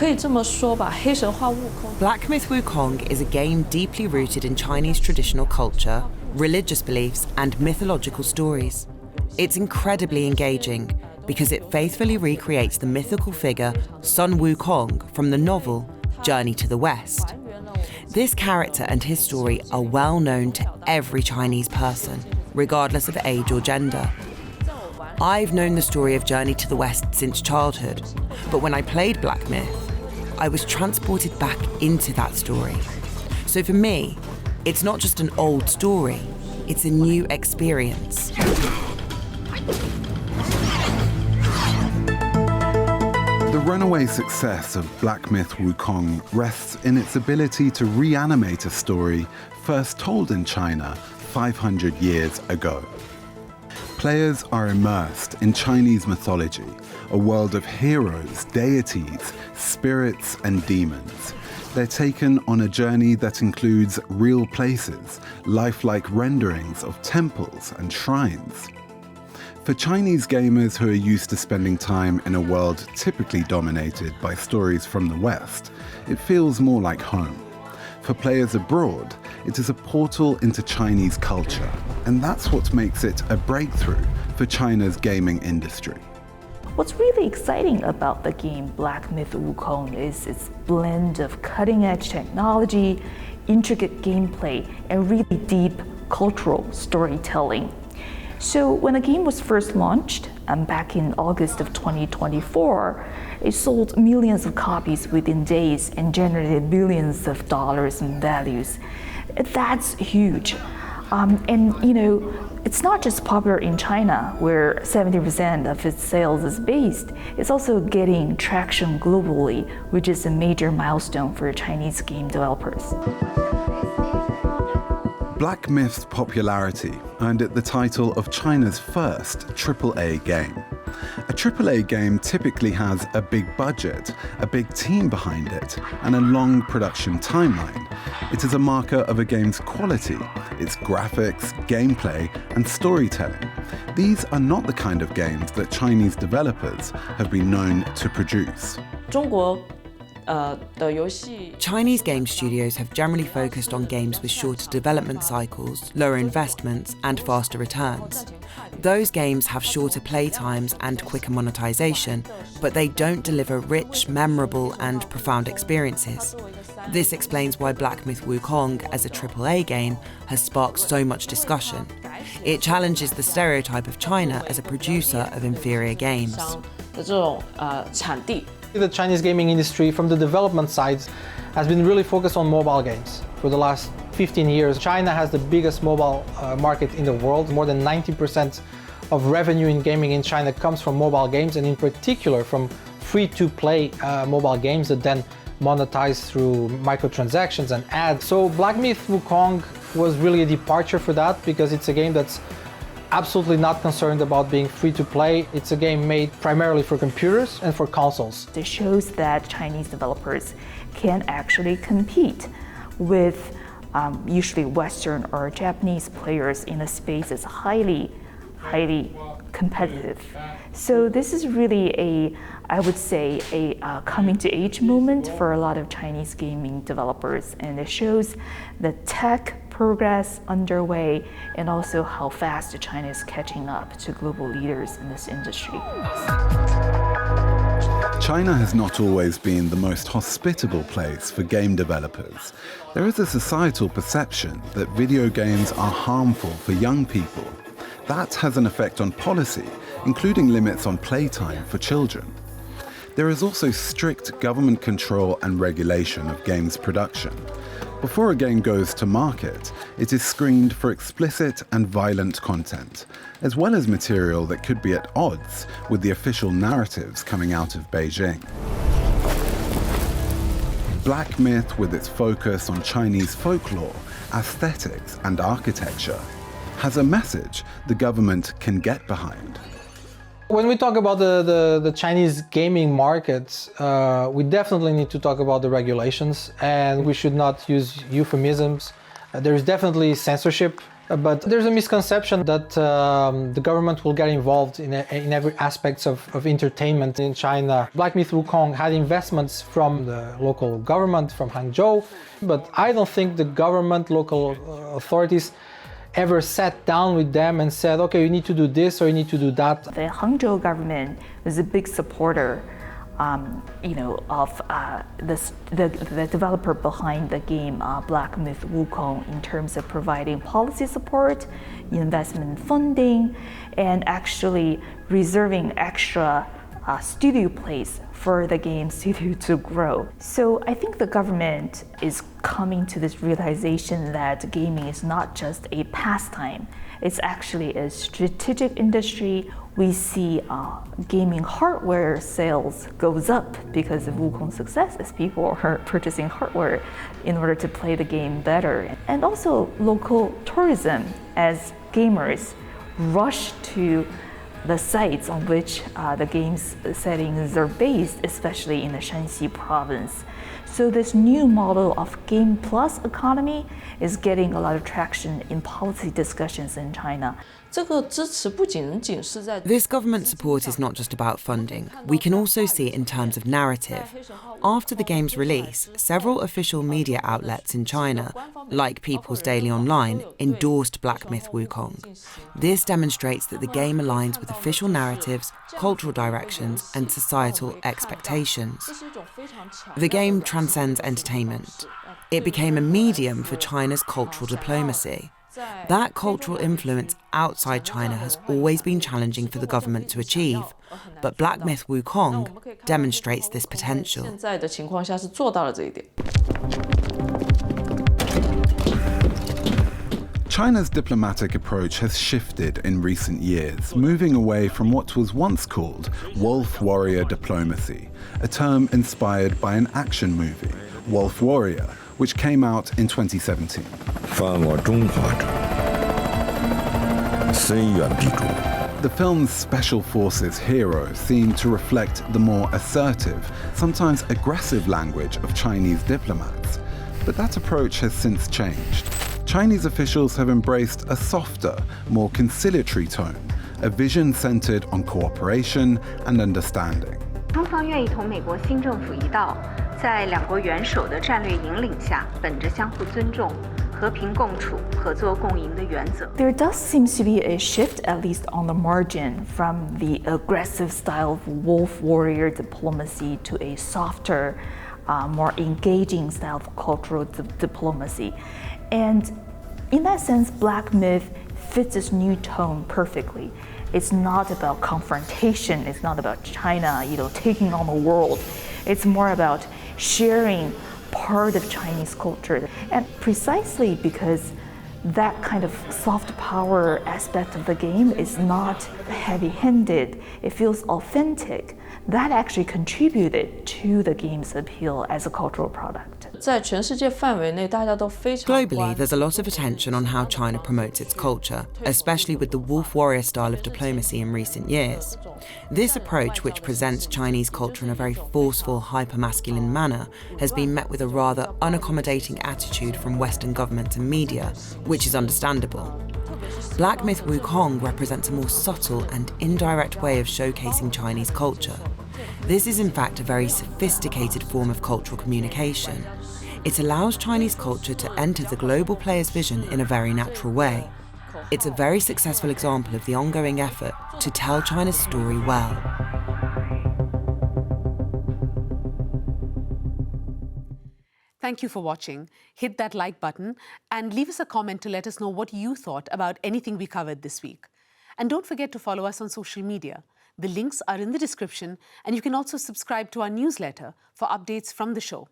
可以这么说吧，黑神话悟空。Black Myth Wukong is a game deeply rooted in Chinese traditional culture, religious beliefs, and mythological stories. It's incredibly engaging because it faithfully recreates the mythical figure Sun Wukong from the novel Journey to the West. This character and his story are well known to every Chinese person, regardless of age or gender. I've known the story of Journey to the West since childhood, but when I played Black Myth, I was transported back into that story. So for me, it's not just an old story, it's a new experience. The runaway success of Black Myth Wukong rests in its ability to reanimate a story first told in China 500 years ago. Players are immersed in Chinese mythology, a world of heroes, deities, spirits, and demons. They're taken on a journey that includes real places, lifelike renderings of temples and shrines. For Chinese gamers who are used to spending time in a world typically dominated by stories from the West, it feels more like home. For players abroad, it is a portal into Chinese culture, and that's what makes it a breakthrough for China's gaming industry. What's really exciting about the game Black Myth Wukong is its blend of cutting-edge technology, intricate gameplay, and really deep cultural storytelling. So when the game was first launched, back in August of 2024, it sold millions of copies within days and generated billions of dollars in values. That's huge. And you know, it's not just popular in China, where 70% of its sales is based. It's also getting traction globally, which is a major milestone for Chinese game developers. Black Myth's popularity earned it the title of China's first AAA game. A AAA game typically has a big budget, a big team behind it, and a long production timeline. It is a marker of a game's quality, its graphics, gameplay, and storytelling. These are not the kind of games that Chinese developers have been known to produce. Chinese game studios have generally focused on games with shorter development cycles, lower investments, and faster returns. Those games have shorter play times and quicker monetization, but they don't deliver rich, memorable, and profound experiences. This explains why Black Myth Wukong as a AAA game has sparked so much discussion. It challenges the stereotype of China as a producer of inferior games. The Chinese gaming industry, from the development side, has been really focused on mobile games. For the last 15 years, China has the biggest mobile market in the world. More than 90% of revenue in gaming in China comes from mobile games, and in particular from free-to-play mobile games that then monetize through microtransactions and ads. So Black Myth Wukong was really a departure for that, because it's a game that's absolutely not concerned about being free to play. It's a game made primarily for computers and for consoles. It shows that Chinese developers can actually compete with usually Western or Japanese players in a space that's highly competitive. So this is really I would say, a coming to age moment for a lot of Chinese gaming developers, and it shows the tech progress underway and also how fast China is catching up to global leaders in this industry. China has not always been the most hospitable place for game developers. There is a societal perception that video games are harmful for young people. That has an effect on policy, including limits on playtime for children. There is also strict government control and regulation of games production. Before a game goes to market, it is screened for explicit and violent content, as well as material that could be at odds with the official narratives coming out of Beijing. Black Myth, with its focus on Chinese folklore, aesthetics, and architecture, has a message the government can get behind. When we talk about the Chinese gaming market, we definitely need to talk about the regulations, and we should not use euphemisms. There is definitely censorship But there's a misconception that the government will get involved in every aspect of entertainment in China. Black Myth Wukong had investments from the local government, from Hangzhou, but I don't think the government, local authorities ever sat down with them and said, okay, you need to do this or you need to do that. The Hangzhou government was a big supporter of the developer behind the game Black Myth Wukong in terms of providing policy support, investment funding, and actually reserving extra studio place for the game studio to grow. So I think the government is coming to this realization that gaming is not just a pastime, it's actually a strategic industry. We see gaming hardware sales goes up because of Wukong's success as people are purchasing hardware in order to play the game better. And also local tourism as gamers rush to the sites on which the game's settings are based, especially in the Shanxi province. So this new model of game plus economy is getting a lot of traction in policy discussions in China. This government support is not just about funding. We can also see it in terms of narrative. After the game's release, several official media outlets in China, like People's Daily Online, endorsed Black Myth Wukong. This demonstrates that the game aligns with official narratives, cultural directions, and societal expectations. The game transcends entertainment. It became a medium for China's cultural diplomacy. That cultural influence outside China has always been challenging for the government to achieve, but Black Myth Wukong demonstrates this potential. China's diplomatic approach has shifted in recent years, moving away from what was once called wolf warrior diplomacy, a term inspired by an action movie, Wolf Warrior, which came out in 2017. The film's special forces heroes seem to reflect the more assertive, sometimes aggressive language of Chinese diplomats. But that approach has since changed. Chinese officials have embraced a softer, more conciliatory tone, a vision centered on cooperation and understanding. 中方愿意同美国新政府一道，在两国元首的战略引领下，本着相互尊重、和平共处、合作共赢的原则。 There does seem to be a shift, at least on the margin, from the aggressive style of wolf warrior diplomacy to a softer, more engaging style of cultural diplomacy. And in that sense, Black Myth fits this new tone perfectly. It's not about confrontation. It's not about China, taking on the world. It's more about sharing part of Chinese culture. And precisely because that kind of soft power aspect of the game is not heavy-handed, it feels authentic. That actually contributed to the game's appeal as a cultural product. Globally, there's a lot of attention on how China promotes its culture, especially with the wolf warrior style of diplomacy in recent years. This approach, which presents Chinese culture in a very forceful, hypermasculine manner, has been met with a rather unaccommodating attitude from Western governments and media, which is understandable. Black Myth Wukong represents a more subtle and indirect way of showcasing Chinese culture. This is in fact a very sophisticated form of cultural communication. It allows Chinese culture to enter the global player's vision in a very natural way. It's a very successful example of the ongoing effort to tell China's story well. Thank you for watching. Hit that like button and leave us a comment to let us know what you thought about anything we covered this week. And don't forget to follow us on social media. The links are in the description, and you can also subscribe to our newsletter for updates from the show.